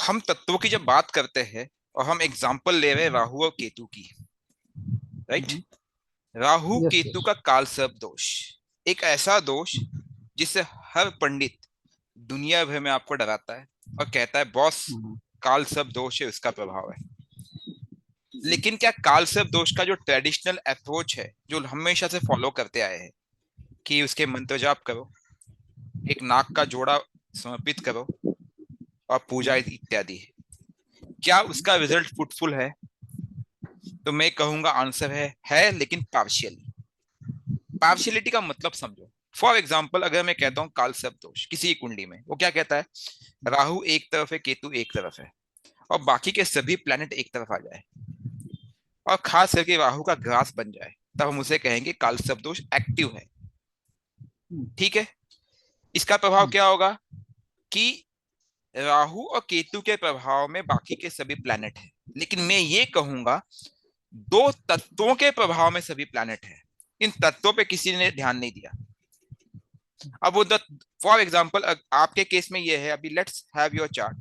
हम तत्वों की जब बात करते हैं और हम एग्जाम्पल ले रहे हैं राहु और केतु की, right. Rahu yes Ketu yes. का कालसर्प दोष, एक ऐसा दोष जिससे हर पंडित दुनिया भर में आपको डराता है और कहता है बॉस कालसर्प दोष है, उसका प्रभाव है। लेकिन क्या कालसर्प दोष का जो ट्रेडिशनल अप्रोच है, जो हमेशा से फॉलो करते आए हैं कि उसके मंत्र जाप करो, एक नाक का जोड़ा समर्पित करो और पूजा इत्यादि, क्या उसका रिजल्ट फ्रूटफुल है? तो मैं कहूंगा आंसर है लेकिन पार्शियली। पार्शियलिटी का मतलब समझो। फॉर एग्जाम्पल, अगर मैं कहता हूँ कालसर्प दोष किसी कुंडली में, वो क्या कहता है? राहु एक तरफ है, केतु एक तरफ है, और बाकी के सभी प्लैनेट एक तरफ आ जाए, और खास करके राहु का ग्रास बन जाए, तब हम उसे कहेंगे कालसर्प दोष एक्टिव है। ठीक है। इसका प्रभाव क्या होगा कि राहु और केतु के प्रभाव में बाकी के सभी प्लैनेट है, लेकिन मैं ये कहूंगा दो तत्वों के प्रभाव में सभी प्लैनेट है। इन तत्वों पे किसी ने ध्यान नहीं दिया। अब वो फॉर एग्जाम्पल आपके केस में ये है, अभी लेट्स हैव योर चार्ट।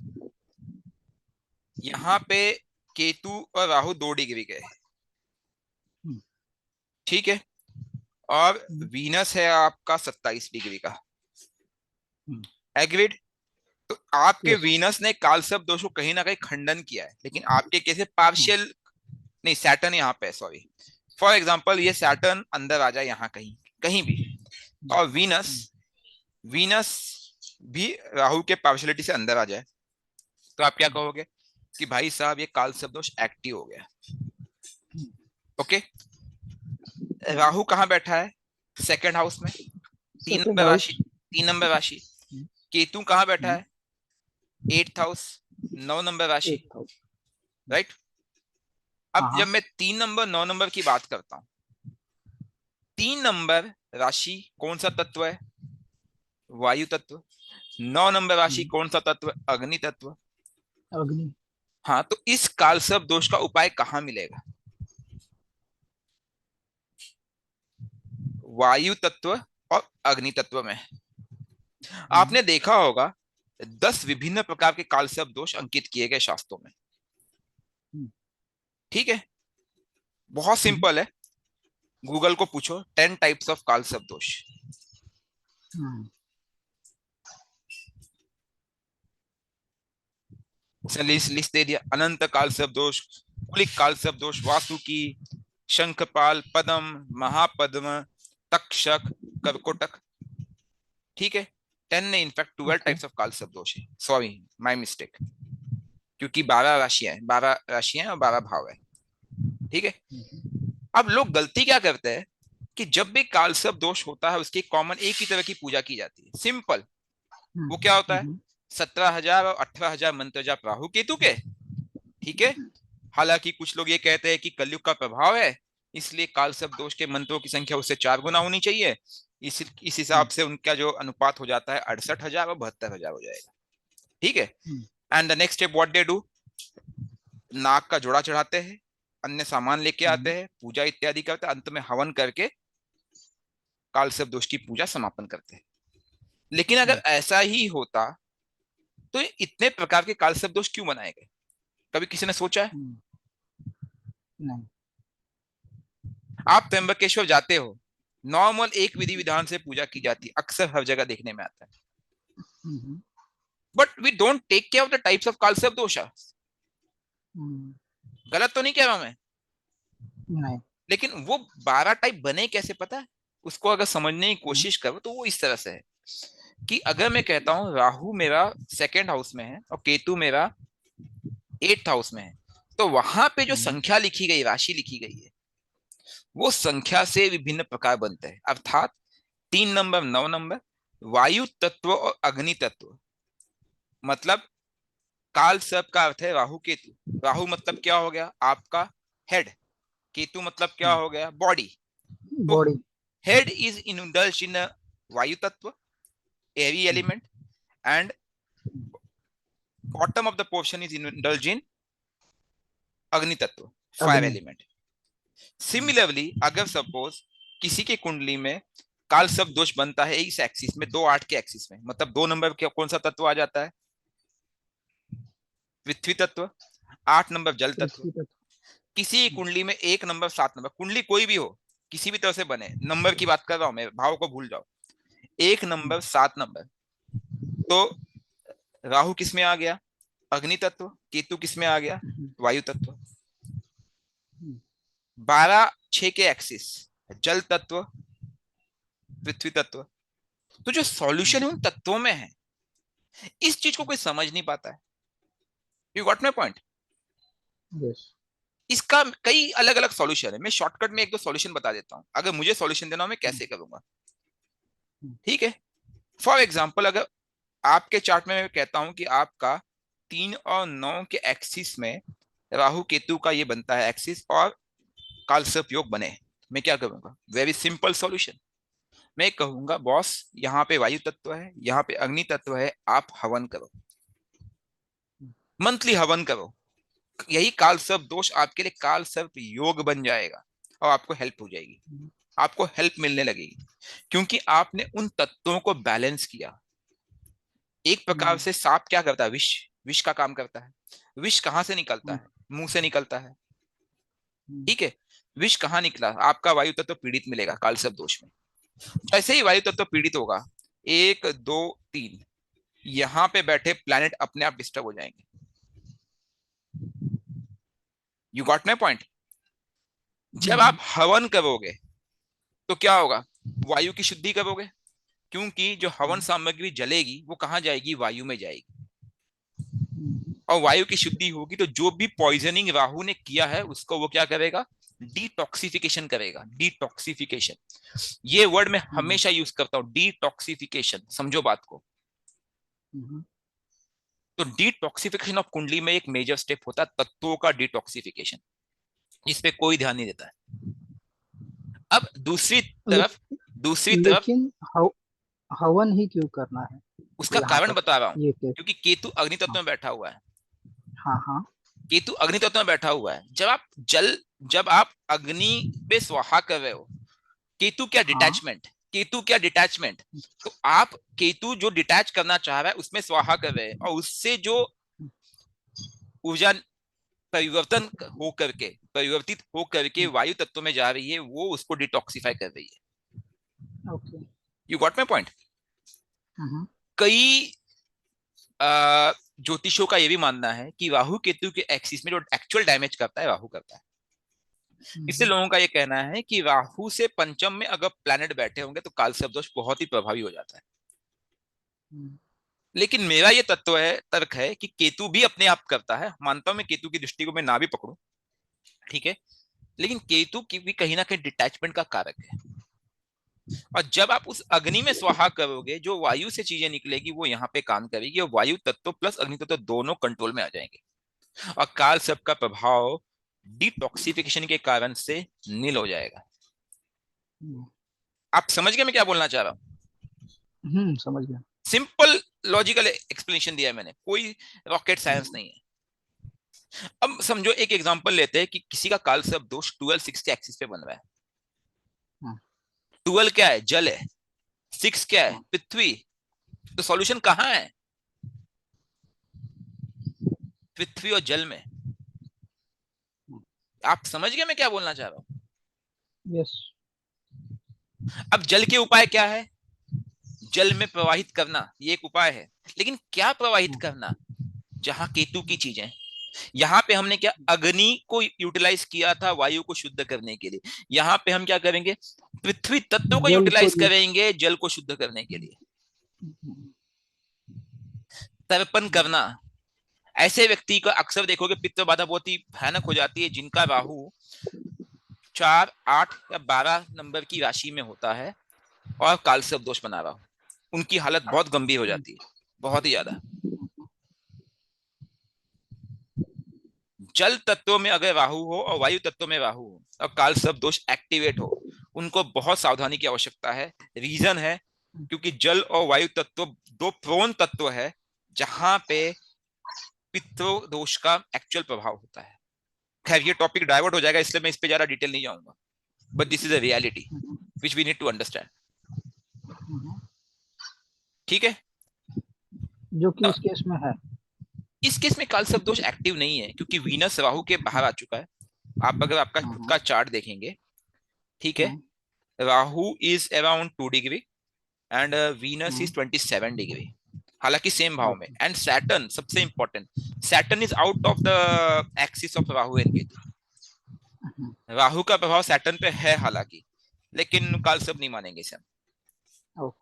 यहाँ पे केतु और राहु 2 डिग्री गए, ठीक है, और वीनस है आपका 27 डिग्री का। एग्रीड। तो आपके यस। वीनस ने कालसर्प दोष को कहीं ना कहीं खंडन किया है, लेकिन आपके केस में पार्शियल। नहीं, सैटर्न यहाँ पे, सॉरी। फॉर एग्जाम्पल ये सैटर्न अंदर आ जाए यहाँ कहीं, कहीं भी, और वीनस, वीनस भी राहु के पार्शियलिटी से अंदर आ जाए, तो आप क्या कहोगे कि भाई साहब ये कालसर्प दोष एक्टिव हो गया। ओके। राहु कहाँ बैठा है? सेकंड हाउस में, तीन सेकंड नंबर राशि, हाउस। 3 नंबर राशि। केतु कहाँ बैठा है? 8th हाउस, 9 नंबर राशि, 8 हाउस। राइट। अब हाँ जब हाँ। मैं 3 नंबर 9 नंबर की बात करता हूँ, 3 नंबर राशि कौन सा तत्व है? वायु तत्व। 9 नंबर राशि कौन सा तत्व? अग्नि तत्व। अग्नि। हाँ, तो इस कालसर्प दोष का उपाय कहाँ मिलेगा? वायु तत्व और अग्नि तत्व में। आपने देखा होगा 10 विभिन्न प्रकार के कालसर्प दोष अंकित किए गए शास्त्रों में। ठीक है। बहुत सिंपल है, गूगल को पूछो 10 टाइप्स ऑफ कालसर्प दोष। उसने लिस्ट लिस्ट दे दिया, अनंत कालसर्प दोष, कुलिक कालसर्प दोष, वासुकी, शंखपाल, पद्म, महापद्म, तक्षक, कर्कोटक। ठीक है। 10 ने इनफैक्ट 12 टाइप्स ऑफ कालसर्प दोष है, सॉरी, माय मिस्टेक, क्योंकि 12 राशियां हैं, 12 राशियां और 12 भाव है। ठीक है। अब लोग गलती क्या करते हैं कि जब भी कालसर्प दोष होता है उसकी कॉमन एक ही तरह की पूजा की जाती है, सिंपल। वो क्या होता है? 17,000 और 18,000 मंत्र जाप राहु केतु के। ठीक है। हालांकि कुछ लोग ये कहते हैं कि कलयुग का प्रभाव है, इसलिए कालसर्प दोष के मंत्रों की संख्या उससे 4 गुना होनी चाहिए। इस हिसाब से उनका जो अनुपात हो जाता है 68,000 और 72,000 हो जाएगा। ठीक है। And the next step what they do, नाक का जोड़ा चढ़ाते हैं, अन्य सामान लेके आते हैं, पूजा इत्यादि करते हैं, अंत में हवन करके कालसर्प दोष की पूजा समापन करते हैं। लेकिन अगर ऐसा ही होता तो ये इतने प्रकार के कालसर्प दोष क्यों बनाए गए? कभी किसी ने सोचा है? नहीं। आप त्र्यंबकेश्वर जाते हो, नॉर्मल एक विधि विधान से पूजा की जाती है, अक्सर हर जगह देखने में आता है, but we don't take care of the types of Kaalsarp dosha. गलत तो नहीं कह रहा मैं? नहीं। लेकिन वो 12 टाइप बने कैसे, पता है? उसको अगर समझने की हम्म। कोशिश करो तो वो इस तरह से है कि अगर मैं कहता हूं राहु मेरा सेकेंड हाउस में है और केतु मेरा 8th हाउस में है, तो वहां पे जो संख्या लिखी गई, राशि लिखी गई है, वो संख्या से विभिन्न प्रकार बनते हैं। अर्थात 3 नंबर 9 नंबर, वायु तत्व और अग्नि तत्व, मतलब काल सर्प का अर्थ है राहु केतु। राहु मतलब क्या हो गया? आपका हेड। केतु मतलब क्या हो गया? बॉडी। तो body. Head is indulged in vayu tattva, airy element, and bottom of the portion is indulged in agni tattva, fire अग्नि। एलिमेंट। सिमिलरली अगर सपोज किसी के कुंडली में काल सर्प दोष बनता है इस एक्सिस में, 2 8 के एक्सिस में, मतलब 2 नंबर कौन सा तत्व आ जाता है? पृथ्वी तत्व, 8 नंबर जल तत्व। पृथ्वी तत्व। किसी कुंडली में 1 नंबर 7 नंबर, कुंडली कोई भी हो, किसी भी तरह से बने, नंबर की बात कर रहा हूं मैं, भाव को भूल जाओ, 1 नंबर 7 नंबर, तो राहु किस में आ गया? अग्नि तत्व। केतु किस में आ गया? वायु तत्व। 12 6 के एक्सिस, जल तत्व, पृथ्वी तत्व। तो जो सॉल्यूशन है उन तत्वों में है, इस चीज को कोई समझ नहीं पाता है। You got my point? Yes. इसका कई अलग अलग सॉल्यूशन है, मैं शॉर्टकट में एक दो सॉल्यूशन बता देता हूं, अगर मुझे सॉल्यूशन देना हो मैं कैसे करूंगा। ठीक है, फॉर एग्जाम्पल अगर आपके चार्ट में मैं कहता हूं कि आपका 3 और 9 के एक्सिस में राहु केतु का ये बनता है एक्सिस, और कालसर्प योग बने, मैं क्या करूंगा? Very simple solution. मैं कहूंगा बॉस यहाँ पे वायु तत्व है, यहाँ पे अग्नि तत्व है, आप हवन करो, मंथली हवन करो। यही काल सर्प दोष आपके लिए काल सर्प योग बन जाएगा, और आपको हेल्प हो जाएगी, आपको हेल्प मिलने लगेगी, क्योंकि आपने उन तत्वों को बैलेंस किया। एक प्रकार से सांप क्या करता है? विष, विष का काम करता है। विष कहां से निकलता है? मुंह से निकलता है। ठीक है, विष कहां निकला? आपका वायु तत्व पीड़ित मिलेगा काल सर्प दोष में। जैसे ही वायु तत्व पीड़ित होगा, 1 2 3, यहां पे बैठे प्लैनेट अपने आप डिस्टर्ब हो जाएंगे। You got my point? जब आप हवन करोगे तो क्या होगा? वायु की शुद्धि करोगे, क्योंकि जो हवन सामग्री जलेगी वो कहां जाएगी? वायु में जाएगी, और वायु की शुद्धि होगी तो जो भी पॉइजनिंग राहु ने किया है उसको वो क्या करेगा? डिटॉक्सिफिकेशन करेगा। डिटॉक्सिफिकेशन, ये वर्ड मैं हमेशा यूज करता हूं, डिटॉक्सिफिकेशन, समझो बात को। तो डिटॉक्सिफिकेशन ऑफ कुंडली में एक मेजर स्टेप होता है तत्वों का डिटॉक्सिफिकेशन, इस पे कोई ध्यान नहीं देता है। अब ले, दूसरी तरफ लेकिन हवन ही क्यों करना है उसका यहाँ कारण पर? बता रहा हूं, ये केस। क्योंकि केतु अग्नि तत्व हाँ में बैठा हुआ है। हाँ हाँ। केतु अग्नि तत्व में बैठा हुआ है। जब आप अग्नि पे स्वाहा कर रहे हो, केतु क्या हाँ। डिटैचमेंट, केतु क्या डिटैचमेंट, तो आप केतु जो डिटैच करना चाह रहा है उसमें स्वाहा कर रहे हैं, और उससे जो ऊर्जा परिवर्तित हो करके वायु तत्व में जा रही है, वो उसको डिटॉक्सिफाई कर रही है। Okay. You got my point? कई ज्योतिषों का यह भी मानना है कि राहु केतु के एक्सिस में जो एक्चुअल डैमेज करता है राहु करता है। इससे लोगों का यह कहना है कि राहु से पंचम में अगर प्लैनेट बैठे होंगे तो कालसर्प दोष बहुत ही प्रभावी हो जाता है। लेकिन मेरा ये तत्व है, तर्क है कि केतु भी अपने आप करता है। मानता हूं मैं केतु की दृष्टि को मैं ना भी पकड़ूं, ठीक है, लेकिन केतु की भी कहीं ना कहीं डिटैचमेंट का कारक है। और जब आप उस अग्नि में स्वाहा करोगे, जो वायु से चीजें निकलेगी वो यहाँ पे काम करेगी, और वायु तत्व प्लस अग्नि तत्व दोनों कंट्रोल में आ जाएंगे, और काल सर्प का प्रभाव डिटॉक्सिफिकेशन के कारण से नील हो जाएगा। आप समझ गए मैं क्या बोलना चाह रहा हूँ? समझ गया। सिंपल लॉजिकल एक्सप्लेनेशन दिया है मैंने, कोई रॉकेट साइंस नहीं है। अब समझो एक एग्जांपल लेते हैं कि किसी का काल सर्प दोष 12 6 के एक्सिस पे बन रहा है। 12 क्या है? जल है। 6 क्या है? पृथ्वी। तो सॉल्यूशन कहां है? पृथ्वी और जल में। आप समझ गए मैं क्या बोलना चाह रहा हूं? यस। अब जल के उपाय क्या है? जल में प्रवाहित करना, ये एक उपाय है, लेकिन क्या प्रवाहित करना? जहां केतु की चीजें, यहां पे हमने क्या अग्नि को यूटिलाइज किया था वायु को शुद्ध करने के लिए, यहां पे हम क्या करेंगे? पृथ्वी तत्व को जल को यूटिलाइज करेंगे जल को शुद्ध करने के लिए। तर्पण करना, ऐसे व्यक्ति का अक्सर देखोगे पित्त बाधा बहुत ही भयानक हो जाती है, जिनका राहु 4 8 या 12 नंबर की राशि में होता है और कालसर्प दोष बना रहा हो, उनकी हालत बहुत गंभीर हो जाती है, बहुत ही ज्यादा। जल तत्व में अगर राहु हो और वायु तत्व में राहु हो और कालसर्प दोष एक्टिवेट हो, उनको बहुत सावधानी की आवश्यकता है। रीजन है क्योंकि जल और वायु तत्व दो प्रोन तत्व है जहां पे पित्त दोष का एक्चुअल प्रभाव होता है। खैर ये टॉपिक डाइवर्ट हो जाएगा, इसलिए मैं इस पे ज्यादा डिटेल नहीं जाऊंगा, but this is a reality which we need to understand. ठीक है, जो कि इस केस में है। इस केस में काल सर्प दोष एक्टिव नहीं है क्योंकि वीनस राहु के बाहर आ चुका है। आप अगर आपका खुद का चार्ट देखेंगे, ठीक है, Rahu is around 2 degree and Venus is 27 degree, हालांकि सेम भाव में। एंड सैटर्न सबसे important, Saturn is out of the axis of Rahu and Ketu. Rahu का प्रभाव सैटर्न पे है हालांकि, लेकिन काल सब नहीं मानेंगे इसे हम।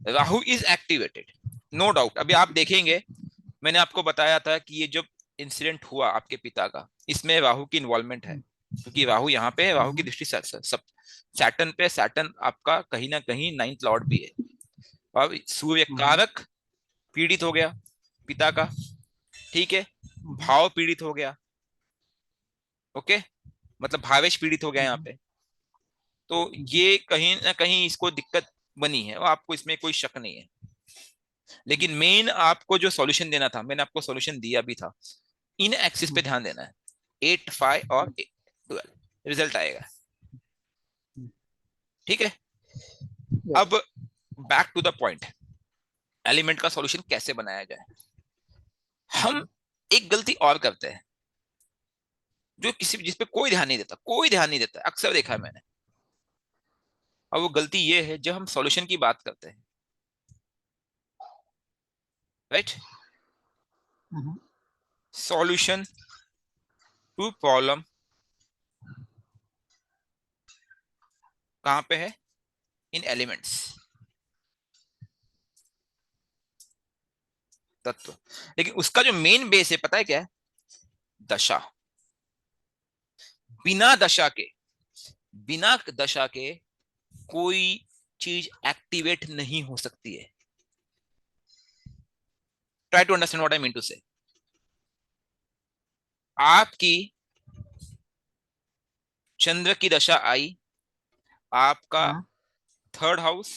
Rahu is activated, no doubt. अभी आप देखेंगे, मैंने आपको बताया था कि ये जब इंसिडेंट हुआ आपके पिता का, इसमें राहु की इन्वॉल्वमेंट है क्योंकि राहु यहाँ पे है, राहु की दृष्टि सब सैटर्न पे, सैटर्न आपका कहीं ना कहीं 9th लॉर्ड भी है। अब सूर्य कारक पीड़ित हो गया पिता का, ठीक है, भाव पीड़ित हो गया, ओके, मतलब भावेश पीड़ित हो गया यहाँ पे। तो ये कहीं ना कहीं इसको दिक्कत बनी है और आपको इसमें कोई शक नहीं है। लेकिन मेन आपको जो सॉल्यूशन देना था, मैंने आपको सॉल्यूशन दिया भी था, इन एक्सिस पे ध्यान देना है, 8, 5 और 12 रिजल्ट आएगा, ठीक है। अब back to the point, element का सॉल्यूशन कैसे बनाया जाए। हम एक गलती और करते हैं जो किसी जिस पे कोई ध्यान नहीं देता, कोई ध्यान नहीं देता, अक्सर देखा है मैंने। और वो गलती ये है, जब हम सॉल्यूशन की बात करते हैं, राइट, सॉल्यूशन टू प्रॉब्लम कहां पे है, इन एलिमेंट्स, तत्व। लेकिन उसका जो मेन बेस है पता है क्या है, दशा। बिना दशा के, बिना दशा के कोई चीज एक्टिवेट नहीं हो सकती है। Try to understand what I mean to say. आपकी चंद्र की दशा आई, आपका 3rd हाउस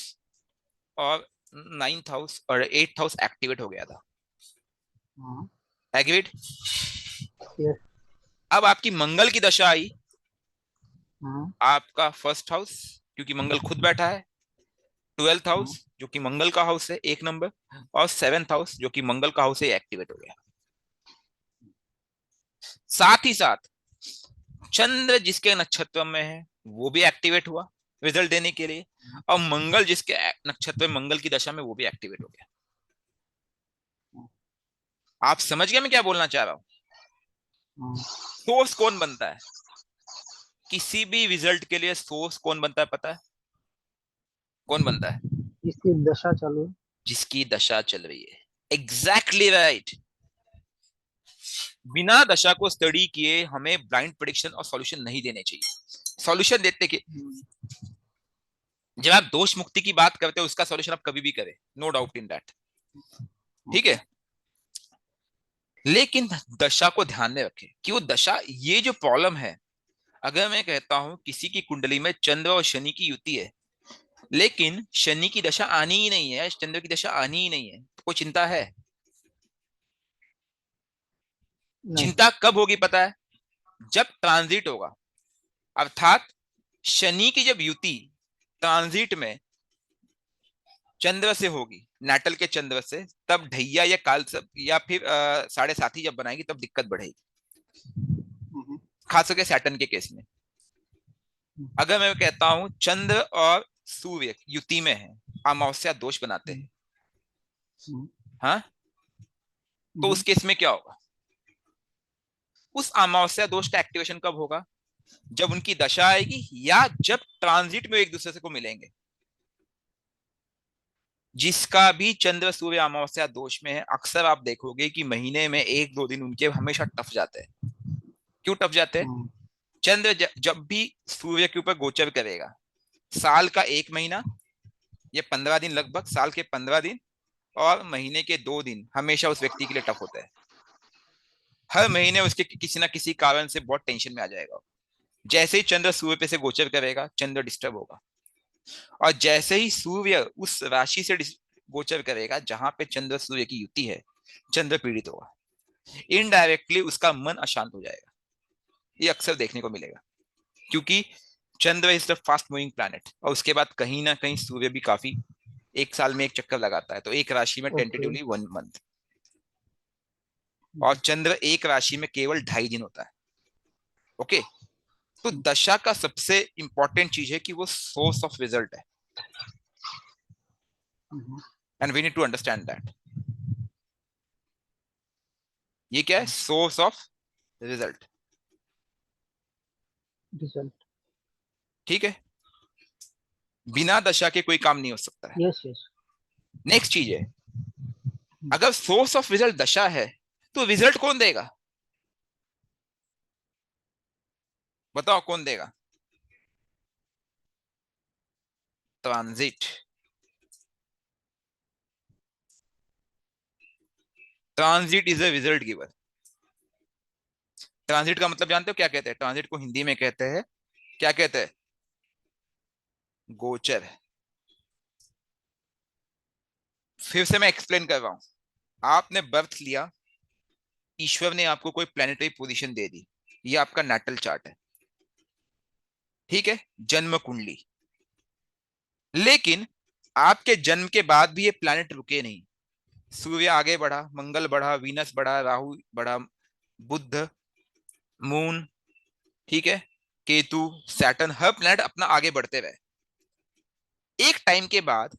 और 9th हाउस और 8th हाउस एक्टिवेट हो गया था, एग्रीड। अब आपकी मंगल की दशा आई, आपका 1st हाउस, क्योंकि मंगल खुद बैठा है, 12th हाउस जो कि मंगल का हाउस है 1 नंबर, और 7th हाउस जो कि मंगल का हाउस है, एक्टिवेट हो गया। साथ ही साथ चंद्र जिसके नक्षत्र में है वो भी एक्टिवेट हुआ रिजल्ट देने के लिए, और मंगल जिसके नक्षत्र में, मंगल की दशा में, वो भी एक्टिवेट हो गया। आप समझ गए मैं क्या बोलना चाह रहा हूं। सोर्स कौन बनता है किसी भी रिजल्ट के लिए, सोर्स कौन बनता है पता है, कौन बनता है, जिसकी दशा चालू, जिसकी दशा चल रही है, एग्जैक्टली राइट। बिना दशा को स्टडी किए हमें ब्लाइंड प्रेडिक्शन और सॉल्यूशन नहीं देने चाहिए। सॉल्यूशन देते कि जब आप दोष मुक्ति की बात करते हो, उसका सॉल्यूशन आप कभी भी करें, नो डाउट इन दैट, ठीक है। लेकिन दशा को ध्यान में रखें कि वो दशा, ये जो प्रॉब्लम है, अगर मैं कहता हूं किसी की कुंडली में चंद्र और शनि की युति है, लेकिन शनि की दशा आनी ही नहीं है, चंद्र की दशा आनी ही नहीं है, तो कोई चिंता है? चिंता कब होगी पता है, जब ट्रांजिट होगा, अर्थात शनि की जब युति ट्रांजिट में चंद्र से होगी, नाटल के चंद्र से, तब ढैया या काल सब या फिर 7.5 जब बनाएगी तब दिक्कत बढ़ेगी, खास करके सैटर्न के केस में। अगर मैं कहता हूं चंद्र और सूर्य युति में है, अमावस्या दोष बनाते हैं, हाँ, तो उस केस में क्या होगा, उस अमावस्या दोष का एक्टिवेशन कब होगा, जब उनकी दशा आएगी या जब ट्रांजिट में एक दूसरे से को मिलेंगे। जिसका भी चंद्र सूर्य अमावस्या दोष में है, अक्सर आप देखोगे कि महीने में 1-2 दिन उनके हमेशा टफ जाते हैं। क्यों टफ जाते हैं? चंद्र जब भी सूर्य के ऊपर गोचर करेगा, साल का 1 महीना, ये 15 दिन, लगभग साल के 15 दिन और महीने के 2 दिन हमेशा उस व्यक्ति के लिए टफ होता है। हर महीने उसके किसी ना किसी कारण से बहुत टेंशन में आ जाएगा। जैसे ही चंद्र सूर्य पे से गोचर करेगा, चंद्र डिस्टर्ब होगा, और जैसे ही सूर्य उस राशि से गोचर करेगा जहां पे चंद्र सूर्य की युति है, चंद्र पीड़ित होगा, इनडायरेक्टली उसका मन अशांत हो जाएगा। ये अक्सर देखने को मिलेगा, क्योंकि Chandra is the fast moving planet, और उसके बाद कहीं ना कहीं सूर्य भी काफी, एक साल में एक चक्कर लगाता है, तो एक राशि में टेंटेटिवली 1 मंथ। और चंद्र एक राशि में केवल 2.5 दिन होता है। ओके, तो दशा का सबसे इंपॉर्टेंट चीज है कि वो सोर्स ऑफ रिजल्ट है, and we need to understand that. ये क्या है? Source of result. रिजल्ट। ठीक है, बिना दशा के कोई काम नहीं हो सकता है। Yes yes. नेक्स्ट चीज है, अगर सोर्स ऑफ रिजल्ट दशा है तो रिजल्ट कौन देगा? बताओ कौन देगा? Transit. Transit is a result giver. Transit का मतलब जानते हो क्या कहते हैं? ट्रांजिट को हिंदी में कहते हैं, क्या कहते हैं? गोचर। फिर से मैं एक्सप्लेन कर रहा हूं। आपने बर्थ लिया, ईश्वर ने आपको कोई प्लेनेटरी पोजीशन दे दी, ये आपका नाटल चार्ट है, ठीक है, जन्म कुंडली। लेकिन आपके जन्म के बाद भी ये प्लैनेट रुके नहीं। सूर्य आगे बढ़ा, मंगल बढ़ा, वीनस बढ़ा, राहु बढ़ा, बुध, मून, ठीक है, केतु, सैटर्न, हर प्लैनेट अपना आगे बढ़ते रहे। एक टाइम के बाद,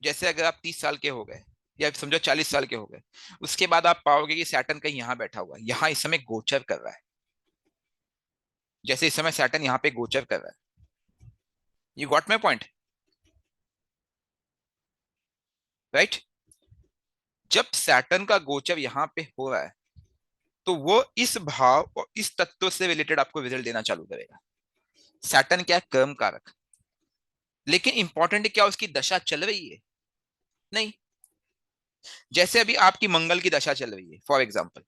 जैसे अगर आप 30 साल के हो गए या समझो 40 साल के हो गए, उसके बाद आप पाओगे कि सैटर्न कहीं यहां बैठा हुआ है, यहां इस समय गोचर कर रहा है। जैसे इस समय सैटर्न यहाँ पे गोचर कर रहा है। You got my point, right? जब सैटर्न का गोचर यहाँ पे हो रहा है तो वो इस भाव और इस तत्व से रिलेटेड आपको रिजल्ट देना चालू करेगा। सैटर्न क्या है? कर्म कारक। लेकिन इंपॉर्टेंट क्या उसकी दशा चल रही है? नहीं। जैसे अभी आपकी मंगल की दशा चल रही है फॉर एग्जाम्पल,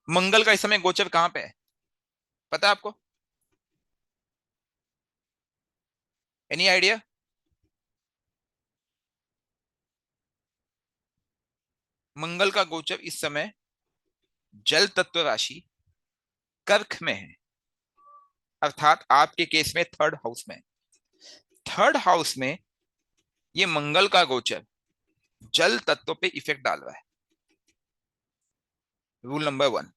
मंगल का इस समय गोचर कहां पे है पता है आपको? Any idea? मंगल का गोचर इस समय जल तत्व राशि कर्क में है, अर्थात आपके केस में थर्ड हाउस में। थर्ड हाउस में ये मंगल का गोचर जल तत्व पे इफेक्ट डाल रहा है, रूल नंबर 1।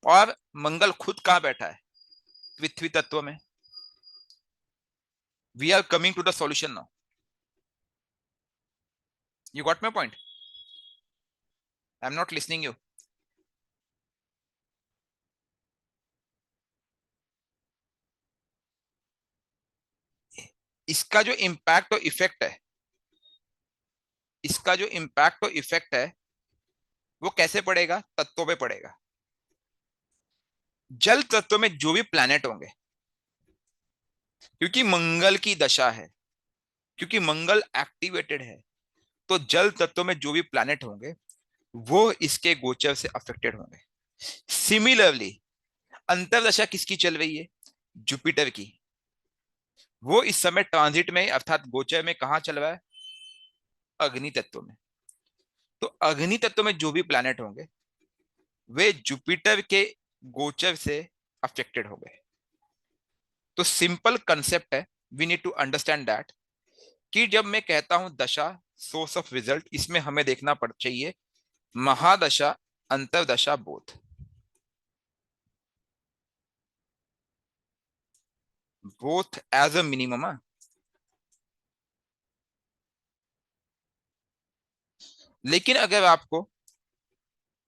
और मंगल खुद कहां बैठा है? पृथ्वी तत्व में। We are coming to the solution now. You got my point? I am not listening you. इसका जो इम्पैक्ट और इफेक्ट है, इसका जो इम्पैक्ट और इफेक्ट है वो कैसे पड़ेगा? तत्वों पे पड़ेगा। जल तत्व में जो भी प्लैनेट होंगे, क्योंकि मंगल की दशा है, क्योंकि मंगल एक्टिवेटेड है, तो जल तत्व में जो भी प्लैनेट होंगे वो इसके गोचर से अफेक्टेड होंगे। सिमिलरली अंतरदशा किसकी चल रही है? जुपिटर की। वो इस समय ट्रांजिट में अर्थात गोचर में कहां चल रहा है? अग्नि तत्व में। तो अग्नि तत्व में जो भी प्लैनेट होंगे वे जुपिटर के गोचर से अफेक्टेड हो गए। तो सिंपल कंसेप्ट है, we need to understand that, कि जब मैं कहता हूं दशा सोर्स ऑफ रिजल्ट, इसमें हमें देखना पड़ चाहिए mahadasha, antardasha, both. Both as a minimum. लेकिन अगर आपको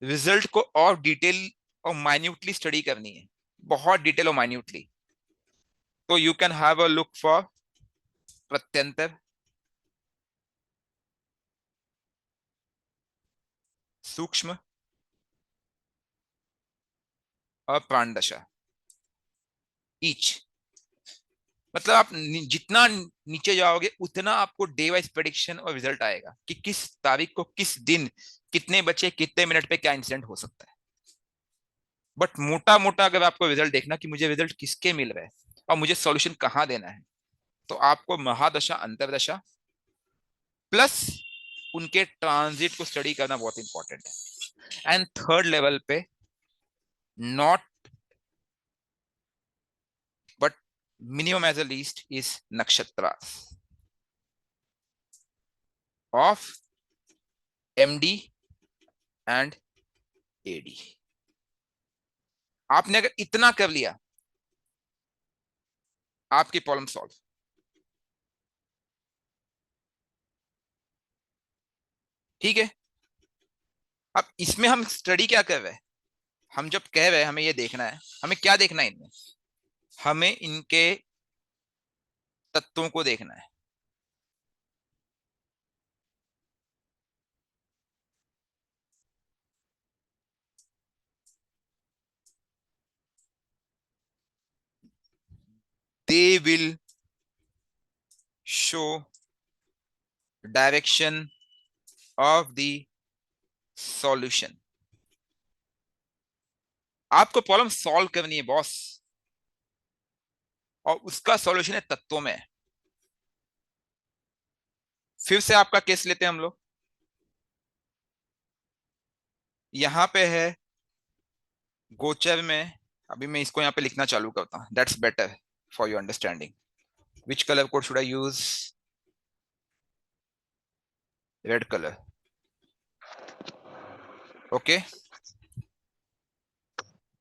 रिजल्ट को और डिटेल और माइन्यूटली स्टडी करनी है, बहुत डिटेल और माइन्यूटली, तो you can have a look for pratyantar, sukshma और प्राण दशा। ईच मतलब आप जितना नीचे जाओगे उतना आपको डे वाइज प्रेडिक्शन और रिजल्ट आएगा कि किस तारीख को, किस दिन, कितने बचे, कितने मिनट पे क्या इंसिडेंट हो सकता है। बट मोटा मोटा अगर आपको रिजल्ट देखना कि मुझे रिजल्ट किसके मिल रहे हैं और मुझे सॉल्यूशन कहाँ देना है, तो आपको महादशा, अंतरदशा प्लस उनके ट्रांजिट को स्टडी करना बहुत इंपॉर्टेंट है। एंड थर्ड लेवल पे, not but minimum as a least is नक्षत्र ऑफ एमडी एंड AD। आपने अगर इतना कर लिया, आपकी प्रॉब्लम सॉल्व। ठीक है। अब इसमें हम स्टडी क्या कर रहे हैं? हम जब कह रहे हैं हमें ये देखना है, हमें क्या देखना है इनमें? हमें इनके तत्वों को देखना है। They will show direction of the solution। आपको प्रॉब्लम सॉल्व करनी है बॉस, और उसका सॉल्यूशन है तत्वों में। फिर से आपका केस लेते हैं हम लोग। यहां पे है गोचर में, अभी मैं इसको यहां पे लिखना चालू करता हूं, that's better for your understanding. Which colour code should I use? Red colour. Okay.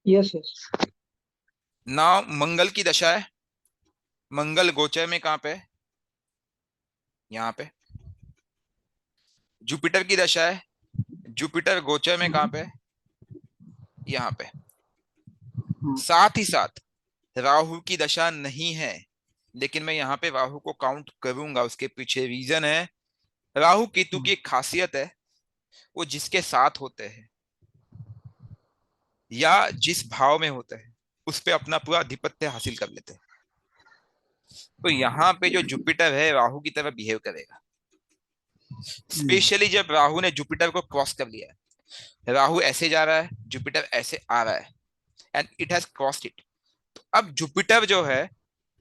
Yes yes. Now Mangal की दशा है, मंगल गोचर में कहां पे? यहां पे। जुपिटर की दशा है, जुपिटर गोचर में कहां पे? यहां पे। साथ ही साथ राहु की दशा नहीं है, लेकिन मैं यहां पे राहु को काउंट करूंगा। उसके पीछे रीजन है, राहु केतु की एक खासियत है, वो जिसके साथ होते हैं या जिस भाव में होते हैं उस पे अपना पूरा आधिपत्य हासिल कर लेते हैं। तो यहाँ पे जो जुपिटर है राहु की तरह बिहेव करेगा, स्पेशली जब राहु ने जुपिटर को क्रॉस कर लिया है। राहु ऐसे जा रहा है, जुपिटर ऐसे आ रहा है, and it has crossed it. तो अब जुपिटर जो है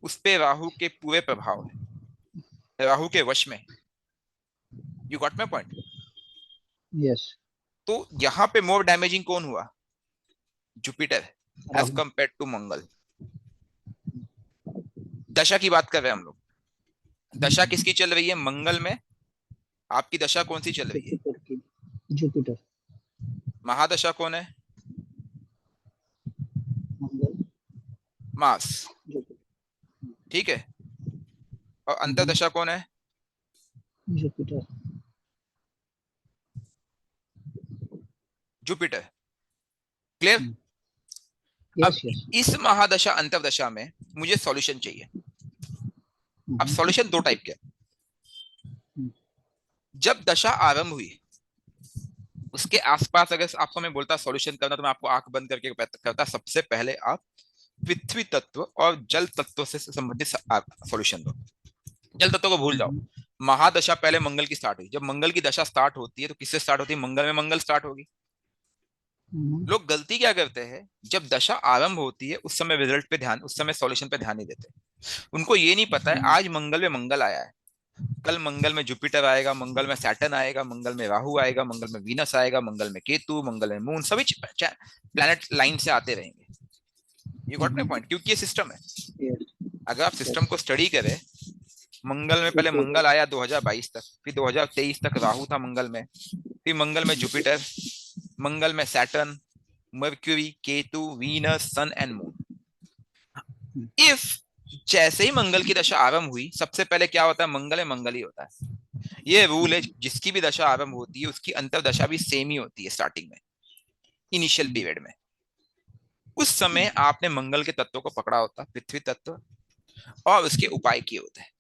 उस पे राहु के पूरे प्रभाव है, राहु के वश में। You got my point? Yes. तो यहाँ पे मोर डैमेजिंग कौन हुआ? Jupiter as Rahu. Compare to Mangal. दशा की बात कर रहे हैं हम लोग। दशा किसकी चल रही है? मंगल में। आपकी दशा कौन सी चल रही है? जुपिटर की। जुपिटर। महादशा कौन है? मंगल। मास। जुपिटर। ठीक है। और अंतरदशा कौन है? जुपिटर। जुपिटर। क्लियर? अब यस यस। इस महादशा अंतरदशा में मुझे सॉल्यूशन चाहिए। अब सॉल्यूशन दो टाइप के। जब दशा आरंभ हुई, उसके आसपास अगर आपको मैं बोलता सॉल्यूशन करना, तो मैं आपको आंख बंद करके करता। सबसे पहले आप पृथ्वी तत्व और जल तत्व से संबंधित सॉल्यूशन दो। जल तत्व को भूल जाओ। महादशा पहले मंगल की स्टार्ट हुई। जब मंगल की दशा स्टार्ट होती है तो किससे स्टार्ट होती है? मंगल में मंगल स्टार्ट होगी। लोग गलती क्या करते हैं, जब दशा आरंभ होती है उस समय रिजल्ट पे ध्यान, उस समय सॉल्यूशन पे ध्यान नहीं देते। उनको ये नहीं पता है आज मंगल में मंगल आया है, कल मंगल में जुपिटर आएगा, मंगल में सैटर्न आएगा, मंगल में राहु आएगा, मंगल में वीनस आएगा, मंगल में केतु, मंगल में मून, सभी प्लैनेट लाइन से आते रहेंगे। ये गॉट माय पॉइंट? क्योंकि ये सिस्टम है। अगर आप सिस्टम को स्टडी करें, मंगल में पहले मंगल आया 2022 तक, फिर 2023 तक राहु था मंगल में, फिर मंगल में जुपिटर, मंगल में Saturn, Mercury, Ketu, Venus, sun and moon. If जैसे ही मंगल की दशा आरंभ हुई, सबसे पहले क्या होता है? मंगल है, मंगल ही होता है। ये रूल है, जिसकी भी दशा आरंभ होती है उसकी अंतर दशा भी सेम ही होती है स्टार्टिंग में, इनिशियल पीरियड में। उस समय आपने मंगल के तत्व को पकड़ा होता, पृथ्वी तत्व, और उसके उपाय किए होते हैं।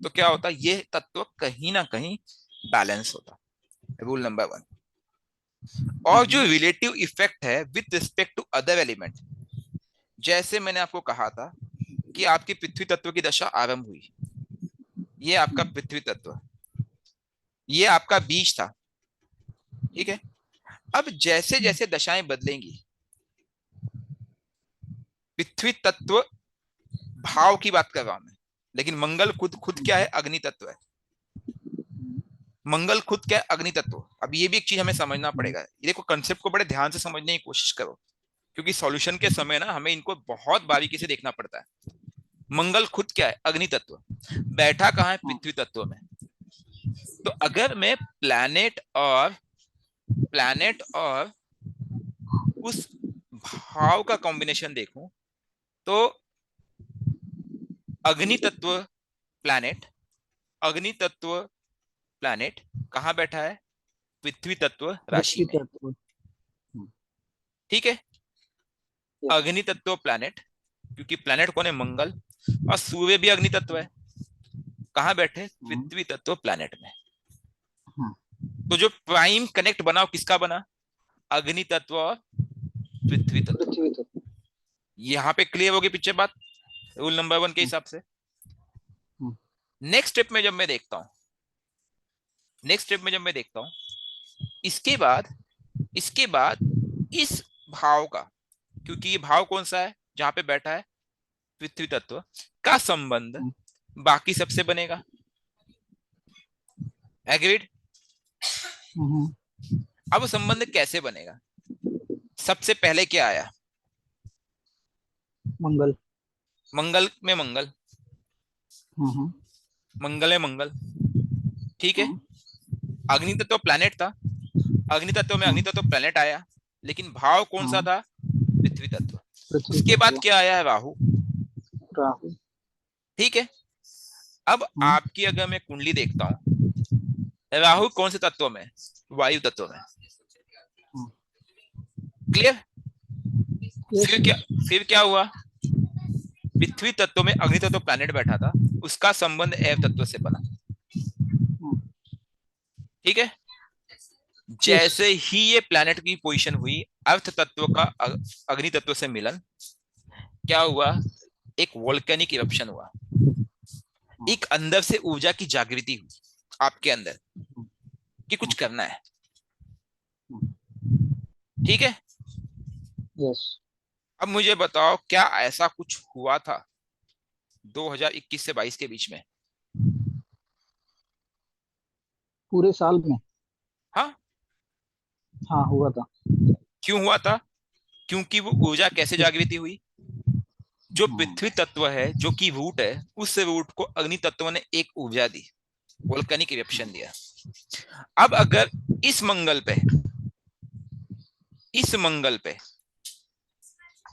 तो क्या होता? ये तत्व कहीं ना कहीं बैलेंस होता, रूल नंबर 1। और जो रिलेटिव इफेक्ट है with respect to other element, जैसे मैंने आपको कहा था कि आपकी पृथ्वी तत्व की दशा आरंभ हुई, ये आपका पृथ्वी तत्व, ये आपका बीज था। ठीक है। अब जैसे जैसे दशाएं बदलेंगी, पृथ्वी तत्व भाव की बात कर रहा हूं मैं, लेकिन मंगल खुद खुद क्या है? अग्नि तत्व है। मंगल खुद क्या है? अग्नि तत्व। अब ये भी एक चीज हमें समझना पड़ेगा। ये देखो, कंसेप्ट को बड़े ध्यान से समझने की कोशिश करो, क्योंकि सॉल्यूशन के समय ना हमें इनको बहुत बारीकी से देखना पड़ता है। मंगल खुद क्या है? अग्नि तत्व। बैठा कहाँ है? पृथ्वी तत्व में। तो अगर मैं प्लैनेट और प्लैनेट और उस भाव का कॉम्बिनेशन देखूं तो अग्नि तत्व प्लैनेट, अग्नि तत्व प्लैनेट कहां बैठा है? पृथ्वी तत्व राशि पृथ्वी में। तत्व। ठीक है, यस। अग्नि तत्व प्लैनेट, क्योंकि प्लैनेट कौन है? मंगल, और सूर्य भी अग्नि तत्व है। कहां बैठे? पृथ्वी तत्व प्लैनेट में। तो जो प्राइम कनेक्ट बना वो किसका बना? अग्नि तत्व और पृथ्वी तत्व। पृथ्वी तत्व। यहां पे क्लियर होगी पिक्चर बात, रूल नंबर 1 के हिसाब से। नेक्स्ट स्टेप में जब मैं देखता हूं, नेक्स्ट स्टेप में जब मैं देखता हूं, इसके बाद इस भाव का, क्योंकि ये भाव कौन सा है जहां पे बैठा है? पृथ्वी तत्व का संबंध बाकी सबसे बनेगा। एग्रीड? अब वो संबंध कैसे बनेगा? सबसे पहले क्या आया? मंगल। मंगल में मंगल, मंगल में मंगल। ठीक है, अग्नि तत्व प्लैनेट था, अग्नि तत्व में अग्नि तत्व प्लैनेट आया, लेकिन भाव कौन सा था? पृथ्वी तत्व। पृथ्वी उसके बाद तत्व। क्या आया है? राहु। राहु। ठीक है, अब आपकी अगर मैं कुंडली देखता हूं, राहु कौन से तत्व में? वायु तत्व में। क्लियर? यस। फिर क्या हुआ? पृथ्वी तत्व में अग्नि तत्व प्लैनेट बैठा था, उसका संबंध एव तत्व से बना। ठीक है, जैसे ही ये प्लैनेट की पोजीशन हुई, अर्थ तत्व का अग्नि तत्व से मिलन, क्या हुआ? एक वोल्केनिक इरप्शन हुआ, एक अंदर से ऊर्जा की जागृति हुई आपके अंदर कि कुछ करना है। ठीक है, यस। अब मुझे बताओ क्या ऐसा कुछ हुआ था 2021 से 22 के बीच में? पूरे साल में। हाँ, हाँ, हुआ था। क्यों हुआ था? क्योंकि वो ऊर्जा कैसे जागृति हुई? जो पृथ्वी तत्व है, जो कि रूट है, उस रूट को अग्नि तत्व ने एक ऊर्जा दी, वोल्केनिक इरप्शन दिया। अब अगर इस मंगल पे, इस मंगल पे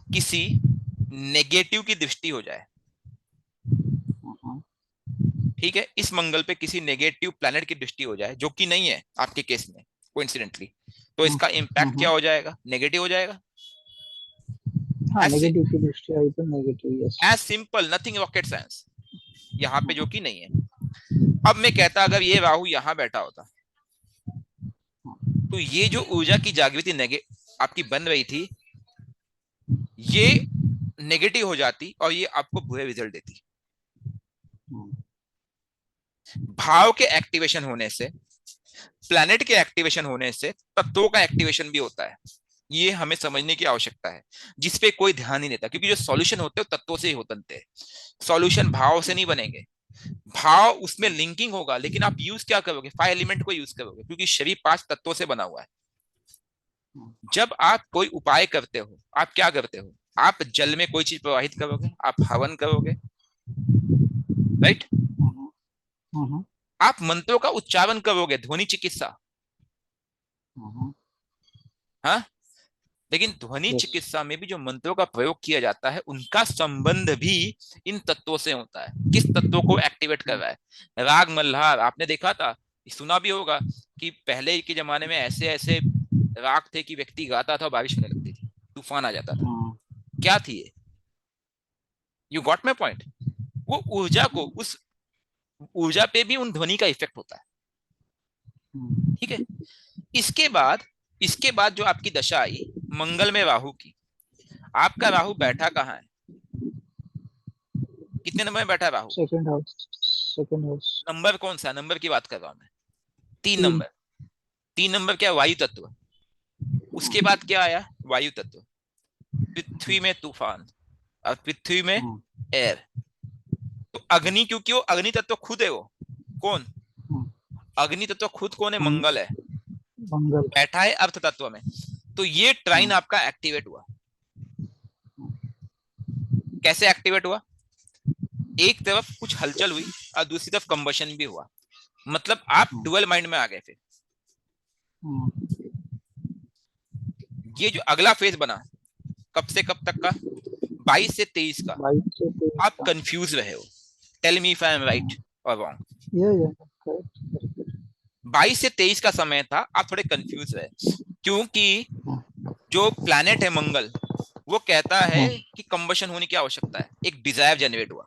किसी नेगेटिव की दृष्टि हो जाए, ठीक है, इस मंगल पे किसी नेगेटिव प्लैनेट की दृष्टि हो जाए, जो कि नहीं है आपके केस में कोइंसिडेंटली, तो इसका इंपैक्ट क्या हो जाएगा? नेगेटिव हो जाएगा। हाँ, एज नेगेटिव की दृष्टि आई तो negative. Yes. Simple, nothing rocket science, यहाँ पे जो कि नहीं है। अब मैं कहता अगर ये राहु यहां बैठा होता, तो ये जो ऊर्जा की जागृति आपकी बन रही थी, ये नेगेटिव हो जाती और ये आपको बुरे रिजल्ट देती। भाव के एक्टिवेशन होने से, प्लैनेट के एक्टिवेशन होने से तत्वों का एक्टिवेशन भी होता है। ये हमें समझने की आवश्यकता है, जिसपे कोई ध्यान नहीं देता, क्योंकि जो सॉल्यूशन होते हैं तत्वों से ही होते हैं। सॉल्यूशन भाव से नहीं बनेंगे, भाव उसमें लिंकिंग होगा, लेकिन आप यूज क्या करोगे? 5 एलिमेंट को यूज करोगे, क्योंकि शरीर 5 तत्वों से बना हुआ है। जब आप कोई उपाय करते हो, आप क्या करते हो? आप जल में कोई चीज प्रवाहित करोगे, आप हवन करोगे, राइट? आप मंत्रों का उच्चारण करोगे, ध्वनि चिकित्सा। हाँ, लेकिन ध्वनि यस। चिकित्सा में भी जो मंत्रों का प्रयोग किया जाता है, उनका संबंध भी इन तत्वों से होता है। किस तत्वों को एक्टिवेट कर रहा है? राग मल्हार आपने देखा था, सुना भी होगा कि पहले के जमाने में ऐसे ऐसे राग थे कि व्यक्ति गाता था, बारिश होने लगती थी, तूफान आ जाता था। क्या थी ये? You got my point? वो ऊर्जा को, उस ऊर्जा पे भी उन ध्वनि का इफेक्ट होता है। ठीक है, इसके बाद जो आपकी दशा आई मंगल में राहु की, आपका राहु बैठा कहाँ है? कितने नंबर में बैठा है Rahu? Second house. Second house. Number कौन सा? नंबर की बात कर रहा हूं मैं। 3 नंबर। 3 नंबर क्या? वायु तत्व। उसके बाद क्या आया? वायु तत्व। पृथ्वी में तूफान और पृथ्वी में एयर। तो अग्नि, क्योंकि वो अग्नि तत्व खुद है, वो कौन? अग्नि तत्व खुद कौन है? मंगल है, मंगल। बैठा है अर्थ तत्व में। तो ये ट्राइन आपका एक्टिवेट हुआ। कैसे एक्टिवेट हुआ? एक तरफ कुछ हलचल हुई और दूसरी तरफ कंबशन भी हुआ, मतलब आप डुअल माइंड में आ गए फिर। ये जो अगला फेज बना कब से कब तक का, 22 से 23 का, 22 से 23 आप का। कंफ्यूज रहे हो, tell me if I am right और रॉन्ग। या करेक्ट। 22 से 23 का समय था, आप थोड़े कंफ्यूज रहे, क्योंकि जो प्लैनेट है मंगल, वो कहता है कि कंबशन होने की आवश्यकता है, एक डिजायर जनरेट हुआ।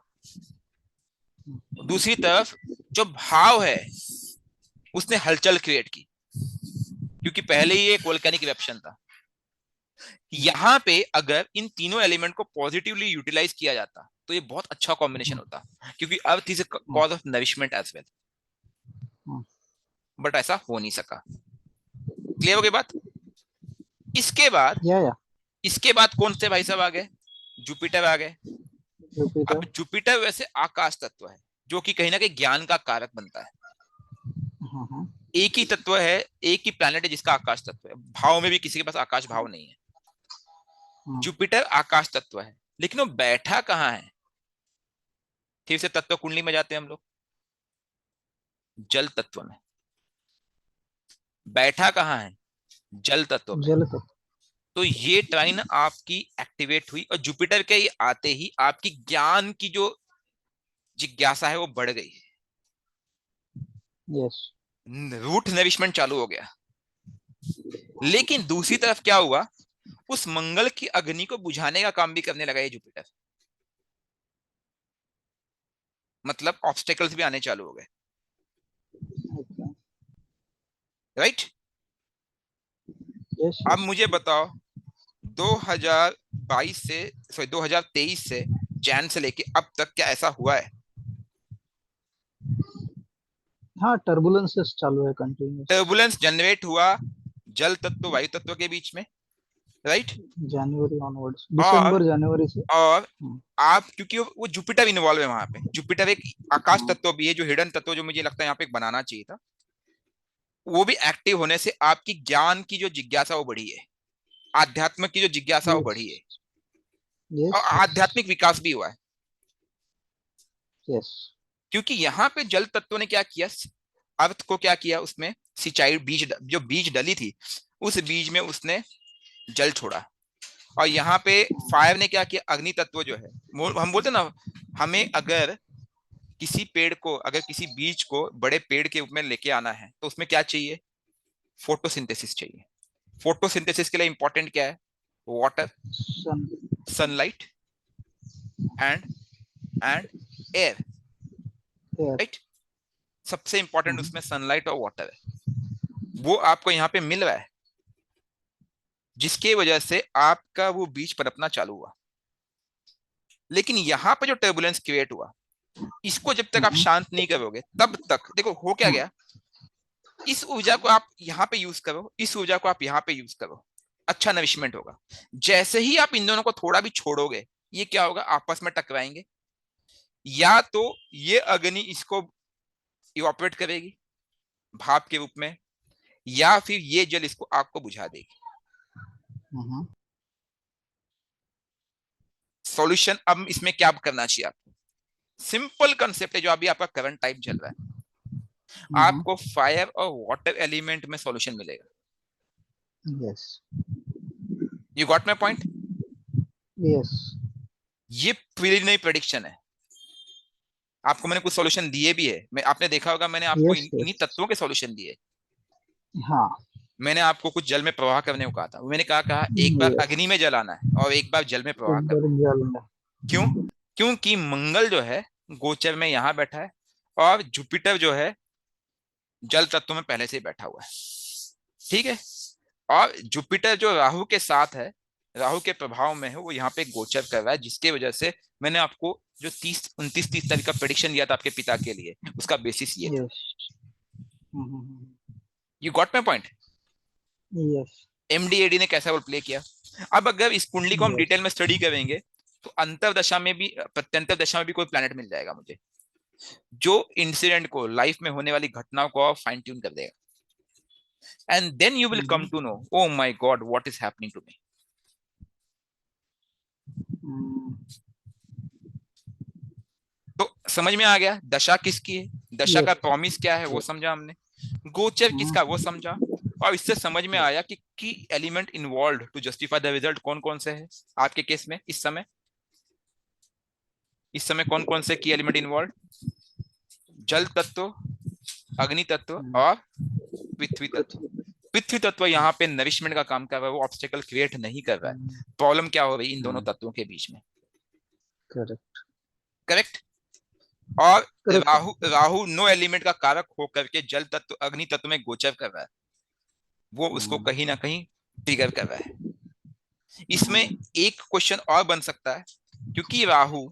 दूसरी तरफ जो भाव है उसने हलचल क्रिएट की, क्योंकि पहले ही एक वोल्केनिक इरप्शन था। यहां पे अगर इन तीनों एलिमेंट को पॉजिटिवली यूटिलाइज किया जाता तो ये बहुत अच्छा कॉम्बिनेशन होता, क्योंकि earth is cause of nourishment as well, but ऐसा हो नहीं सका। क्लियर हो गई बात? इसके बाद, या इसके बाद कौन से भाई साहब आ गए? जुपिटर आ गए। जुपिटर। अब जुपिटर वैसे आकाश तत्व है, जो कि कहीं ना कहीं ज्ञान का कारक बनता है। हाँ। एक ही तत्व है, एक ही प्लैनेट है जिसका आकाश तत्व है, भाव में भी किसी के पास आकाश भाव नहीं है। जुपिटर आकाश तत्व है, लेकिन वो बैठा कहाँ है? फिर से तत्व कुंडली में जाते हैं हम लोग, जल तत्व में। बैठा कहाँ है? जल तत्व में। जल तत्व। तो ये ट्राइन आपकी एक्टिवेट हुई, और जुपिटर के आते ही आपकी ज्ञान की जो जिज्ञासा है वो बढ़ गई, यस। रूट नरिशमेंट चालू हो गया। लेकिन दूसरी तरफ क्या हुआ, उस मंगल की अग्नि को बुझाने का काम भी करने लगा ये जुपिटर, मतलब ऑब्स्टेकल्स भी आने चालू हो गए। राइट? यस अब यस। मुझे बताओ, 2022 से, सॉरी 2023 से, जैन से लेके अब तक क्या ऐसा हुआ है? हाँ, टर्बुलेंसेस चालू है कंटिन्यूस। टर्बुलेंस जनरेट हुआ जल तत्व वायु तत्व के बीच में, राइट? जनवरी ऑनवर्ड्स, और दिसंबर जनवरी से। और आप, क्योंकि वो जुपिटर इन्वॉल्व है वहां पे, जुपिटर एक आकाश तत्व भी है, जो हिडन तत्व, जो मुझे लगता है यहाँ पे एक बनाना चाहिए था, वो भी एक्टिव होने से आपकी ज्ञान की जो जिज्ञासा वो बढ़ी है, आध्यात्म की जो जिज्ञासा वो यस बढ़ी है, और यस यस आध्यात्मिक विकास भी हुआ है। यस। क्योंकि यहाँ पे जल तत्व ने क्या किया, अर्थ को क्या किया, उसमें सिंचाई, बीज, जो बीज डली थी उस बीज में उसने जल छोड़ा। और यहाँ पे फायर ने क्या किया, अग्नि तत्व जो है, हम बोलते ना, हमें अगर किसी पेड़ को, अगर किसी बीज को बड़े पेड़ के रूप में लेके आना है तो उसमें क्या चाहिए? फोटोसिंथेसिस चाहिए। फोटोसिंथेसिस के लिए इंपॉर्टेंट क्या है? Water, sun. Sunlight and and air. Air. Right? सबसे इंपॉर्टेंट उसमें सनलाइट और वाटर है, वो आपको यहाँ पे मिल रहा है, जिसके वजह से आपका वो बीज पनपना चालू हुआ। लेकिन यहाँ पे जो टर्बुलेंस क्रिएट हुआ, इसको जब तक आप शांत नहीं करोगे तब तक, देखो हो क्या गया, इस ऊर्जा को आप यहाँ पे यूज करो, इस ऊर्जा को आप यहाँ पे यूज करो, अच्छा नरिशमेंट होगा। जैसे ही आप इन दोनों को थोड़ा भी छोड़ोगे, ये क्या होगा, आपस में टकराएंगे, या तो ये अग्नि इसको इवापोरेट करेगी भाप के रूप में, या फिर ये जल इसको आग को बुझा देगी। सॉल्यूशन अब इसमें क्या करना चाहिए आपको? सिंपल कंसेप्ट है, जो अभी आपका करंट टाइम चल रहा है, आपको फायर और वाटर एलिमेंट में सॉल्यूशन मिलेगा। Yes you got my point? Yes. ये प्रिलिमिनरी प्रेडिक्शन है, आपको मैंने कुछ सॉल्यूशन दिए भी है, मैं, आपने देखा होगा मैंने आपको यस इन्हीं यस। तत्वों के सॉल्यूशन दिए। हाँ। मैंने आपको कुछ जल में प्रवाह करने को कहा था, मैंने कहा एक बार यस। अग्नि में जल आना है और एक बार जल में प्रवाह एक बार करना है। जल में। क्यों? क्योंकि मंगल जो है गोचर में यहां बैठा है, और जुपिटर जो है जल तत्व में पहले से ही बैठा हुआ है। ठीक है? और जुपिटर जो राहु के साथ है, राहु के प्रभाव में है, वो यहाँ पे गोचर कर रहा है, जिसके वजह से मैंने आपको जो 30 29 30 तारीख का प्रेडिक्शन दिया था आपके पिता के लिए, उसका बेसिस ये था। Yes. You got my point? Yes MDAD ने कैसा रोल प्ले किया? अब अगर इस कुंडली को हम यस। डिटेल में स्टडी करेंगे, तो अंतर दशा में भी, प्रत्यंतर दशा में भी कोई प्लैनेट मिल जाएगा मुझे, जो इंसिडेंट को, लाइफ में होने वाली घटनाओं को फाइन ट्यून कर देगा। And then you will come to know, oh my God, what is happening to me. तो समझ में आ गया दशा किसकी है, दशा का यस प्रॉमिस क्या है वो यस। समझा हमने, गोचर किसका वो समझा, और इससे समझ में आया कि key element involve to justify the result कौन कौन से है आपके केस में। इस समय कौन कौन से की एलिमेंट इन्वॉल्व? जल तत्व, अग्नि तत्व और पृथ्वी तत्व। पृथ्वी। पृथ्वी तत्व यहाँ पे नरिशमेंट का काम कर रहा है, वो ऑब्स्टेकल क्रिएट नहीं कर रहा है। प्रॉब्लम क्या हो रही है इन दोनों तत्वों के बीच में? करेक्ट। करेक्ट। और correct. Rahu Rahu no element का कारक होकर के जल तत्व अग्नि तत्व में गोचर कर रहा है, वो उसको कहीं ना कहीं ट्रिगर कर रहा है। इसमें एक क्वेश्चन और बन सकता है, क्योंकि राहु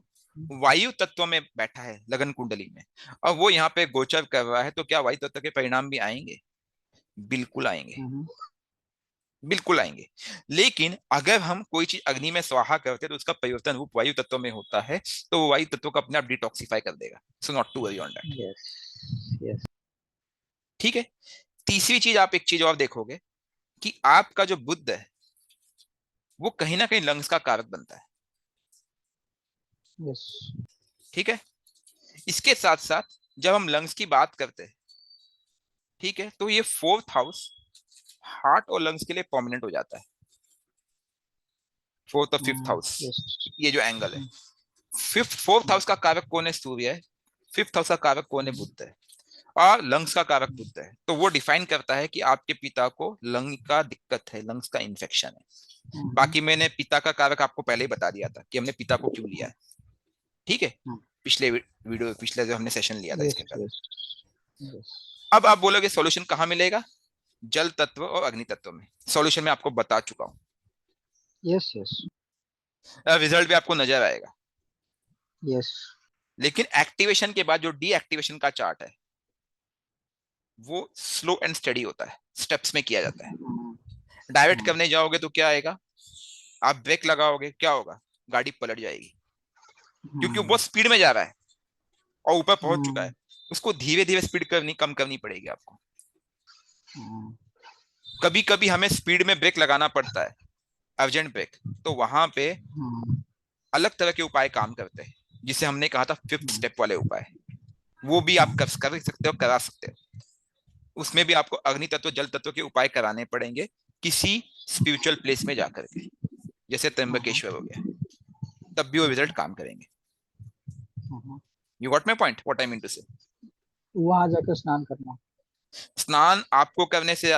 वायु तत्व में बैठा है लगन कुंडली में और वो यहाँ पे गोचर कर रहा है, तो क्या वायु तत्व के परिणाम भी आएंगे? बिल्कुल आएंगे, बिल्कुल आएंगे। लेकिन अगर हम कोई चीज अग्नि में स्वाहा करते हैं तो उसका परिवर्तन रूप वायु तत्व में होता है, तो वो वायु तत्व को अपने आप डिटॉक्सिफाई कर देगा। So not to worry on that. Yes. Yes. ठीक है। तीसरी चीज, आप एक चीज और देखोगे कि आपका जो बुद्ध है वो कहीं ना कहीं लंग्स का कारक बनता है। यस। ठीक है। इसके साथ साथ जब हम लंग्स की बात करते हैं, ठीक है, तो ये फोर्थ हाउस हार्ट और लंग्स के लिए प्रोमिनेंट हो जाता है। फोर्थ और फिफ्थ हाउस, यस। ये जो एंगल है, फोर्थ हाउस का कारक कौन है? सूर्य है। फिफ्थ हाउस का कारक कौन है? बुध है। और लंग्स का कारक बुध है। तो वो डिफाइन करता है कि आपके पिता को लंग का दिक्कत है, लंग्स का इन्फेक्शन है। बाकी मैंने पिता का कारक आपको पहले ही बता दिया था कि हमने पिता को क्यों लिया है। ठीक है, पिछले जो हमने सेशन लिया था इसके यस। पहले। यस। अब आप बोलोगे सॉल्यूशन कहाँ मिलेगा? जल तत्व और अग्नि तत्व में। सॉल्यूशन मैं आपको बता चुका हूँ, यस। यस। रिजल्ट भी आपको नजर आएगा। यस। लेकिन एक्टिवेशन के बाद जो डीएक्टिवेशन का चार्ट है वो स्लो एंड स्टडी होता है, स्टेप्स में किया जाता है। डायरेक्ट करने जाओगे तो क्या आएगा? आप ब्रेक लगाओगे, क्या होगा? गाड़ी पलट जाएगी, क्योंकि वो बहुत स्पीड में जा रहा है और ऊपर पहुंच चुका है। उसको धीरे धीरे स्पीड कम करनी पड़ेगी आपको। कभी कभी हमें स्पीड में ब्रेक लगाना पड़ता है, अर्जेंट ब्रेक, तो वहां पे अलग तरह के उपाय काम करते हैं, जिसे हमने कहा था फिफ्थ स्टेप वाले उपाय। वो भी आप कर सकते हो, करा सकते हो। उसमें भी आपको अग्नि तत्व जल तत्व के उपाय कराने पड़ेंगे किसी स्पिरिचुअल प्लेस में जाकर के, जैसे त्र्यंबकेश्वर हो गया, तब भी वो रिजल्ट काम करेंगे। You got my point, what I mean to say? वहां जाकर स्नान करना। स्नान आपको करने से